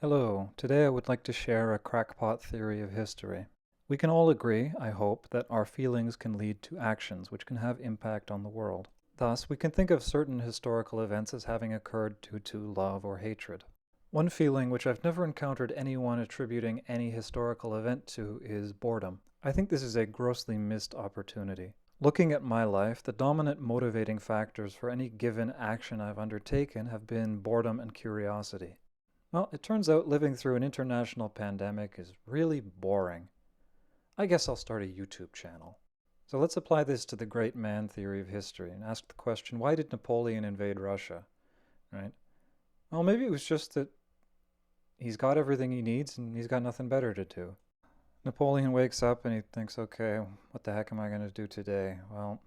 Hello, today I would like to share a crackpot theory of history. We can all agree, I hope, that our feelings can lead to actions which can have impact on the world. Thus, we can think of certain historical events as having occurred due to love or hatred. One feeling which I've never encountered anyone attributing any historical event to is boredom. I think this is a grossly missed opportunity. Looking at my life, the dominant motivating factors for any given action I've undertaken have been boredom and curiosity. Well, it turns out living through an international pandemic is really boring. I guess I'll start a YouTube channel. So let's apply this to the great man theory of history and ask the question, why did Napoleon invade Russia? Right? Well, maybe it was just that he's got everything he needs and he's got nothing better to do. Napoleon wakes up and he thinks, okay, what the heck am I going to do today? Well,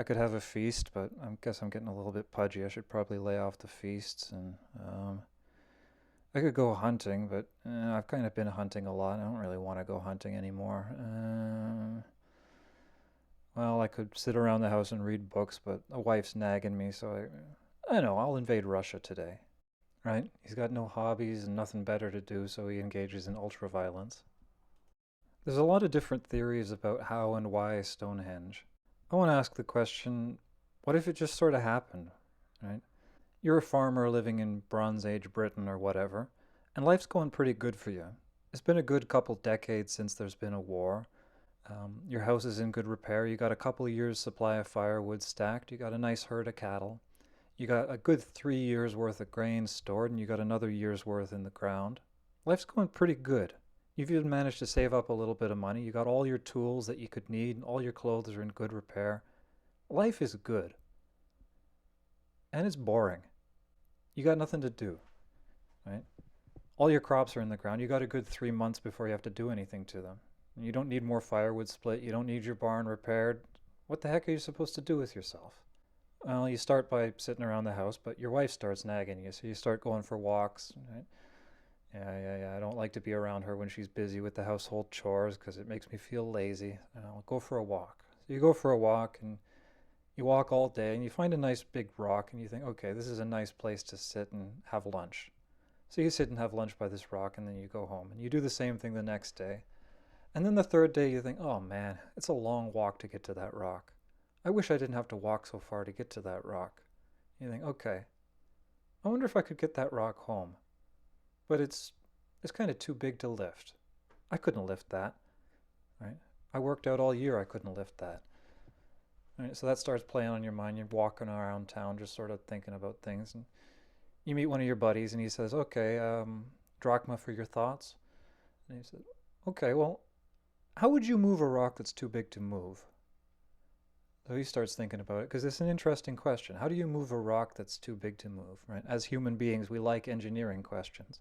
I could have a feast, but I guess I'm getting a little bit pudgy. I should probably lay off the feasts and I could go hunting, but I've kind of been hunting a lot. I don't really want to go hunting anymore. Well, I could sit around the house and read books, but the wife's nagging me, so I don't know, I'll invade Russia today. Right? He's got no hobbies and nothing better to do, so he engages in ultraviolence. There's a lot of different theories about how and why Stonehenge. I want to ask the question, what if it just sort of happened, right? You're a farmer living in Bronze Age Britain or whatever, and life's going pretty good for you. It's been a good couple decades since there's been a war. Your house is in good repair. You got a couple of years' supply of firewood stacked. You got a nice herd of cattle. You got a good 3 years worth of grain stored, and you got another year's worth in the ground. Life's going pretty good. You've even managed to save up a little bit of money. You got all your tools that you could need, and all your clothes are in good repair. Life is good. And it's boring. You got nothing to do, right? All your crops are in the ground. You got a good 3 months before you have to do anything to them. You don't need more firewood split. You don't need your barn repaired. What the heck are you supposed to do with yourself? Well, you start by sitting around the house, but your wife starts nagging you, so you start going for walks, right? Yeah. I don't like to be around her when she's busy with the household chores because it makes me feel lazy. I'll go for a walk. So you go for a walk and you walk all day and you find a nice big rock and you think, okay, this is a nice place to sit and have lunch. So you sit and have lunch by this rock and then you go home and you do the same thing the next day. And then the third day you think, oh man, it's a long walk to get to that rock. I wish I didn't have to walk so far to get to that rock. You think, okay, I wonder if I could get that rock home. But it's kind of too big to lift. I couldn't lift that, right? I worked out all year, I couldn't lift that. Right, so that starts playing on your mind. You're walking around town just sort of thinking about things. And you meet one of your buddies and he says, okay, drachma for your thoughts. And he said, okay, well, how would you move a rock that's too big to move? So he starts thinking about it because it's an interesting question. How do you move a rock that's too big to move, right? As human beings, we like engineering questions.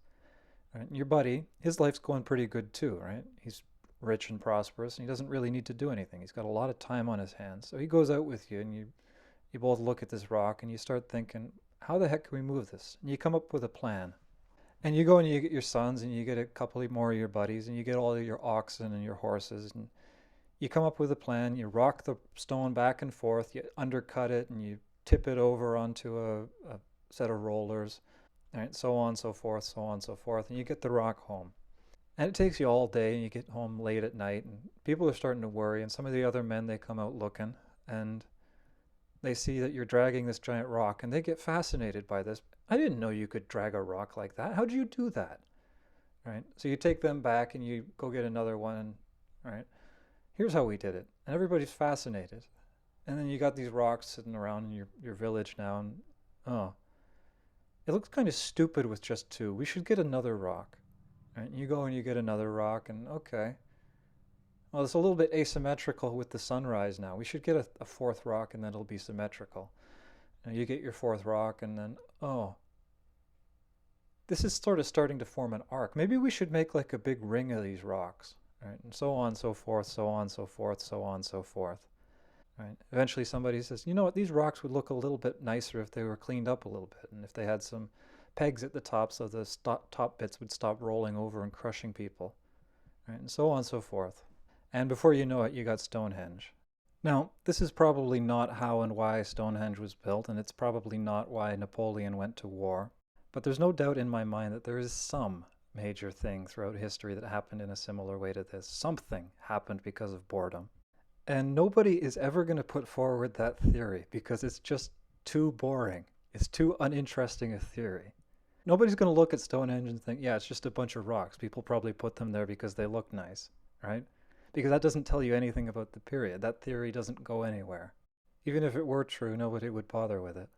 Right? And your buddy, his life's going pretty good too, right? He's rich and prosperous and he doesn't really need to do anything. He's got a lot of time on his hands. So he goes out with you and you both look at this rock and you start thinking, how the heck can we move this? And you come up with a plan. And you go and you get your sons and you get a couple more of your buddies and you get all of your oxen and your horses and you come up with a plan. You rock the stone back and forth, you undercut it and you tip it over onto a set of rollers, right? So on, so forth, so on, so forth. And you get the rock home. And it takes you all day and you get home late at night and people are starting to worry and some of the other men, they come out looking and they see that you're dragging this giant rock and they get fascinated by this. I didn't know you could drag a rock like that. How'd you do that? Right? So you take them back and you go get another one, right? Here's how we did it. And everybody's fascinated. And then you got these rocks sitting around in your village now and oh, it looks kind of stupid with just two. We should get another rock. Right? And you go and you get another rock and okay. Well, it's a little bit asymmetrical with the sunrise now. We should get a fourth rock and then it'll be symmetrical. And you get your fourth rock and then, oh, this is sort of starting to form an arc. Maybe we should make like a big ring of these rocks, right? And so on, so forth, so on, so forth, so on, so forth, right? Eventually somebody says, you know what, these rocks would look a little bit nicer if they were cleaned up a little bit and if they had some pegs at the top so the top bits would stop rolling over and crushing people, right? And so on, so forth. And before you know it, you got Stonehenge. Now, this is probably not how and why Stonehenge was built, and it's probably not why Napoleon went to war. But there's no doubt in my mind that there is some major thing throughout history that happened in a similar way to this. Something happened because of boredom. And nobody is ever going to put forward that theory because it's just too boring. It's too uninteresting a theory. Nobody's going to look at Stonehenge and think, yeah, it's just a bunch of rocks. People probably put them there because they look nice, right? Because that doesn't tell you anything about the period. That theory doesn't go anywhere. Even if it were true, nobody would bother with it.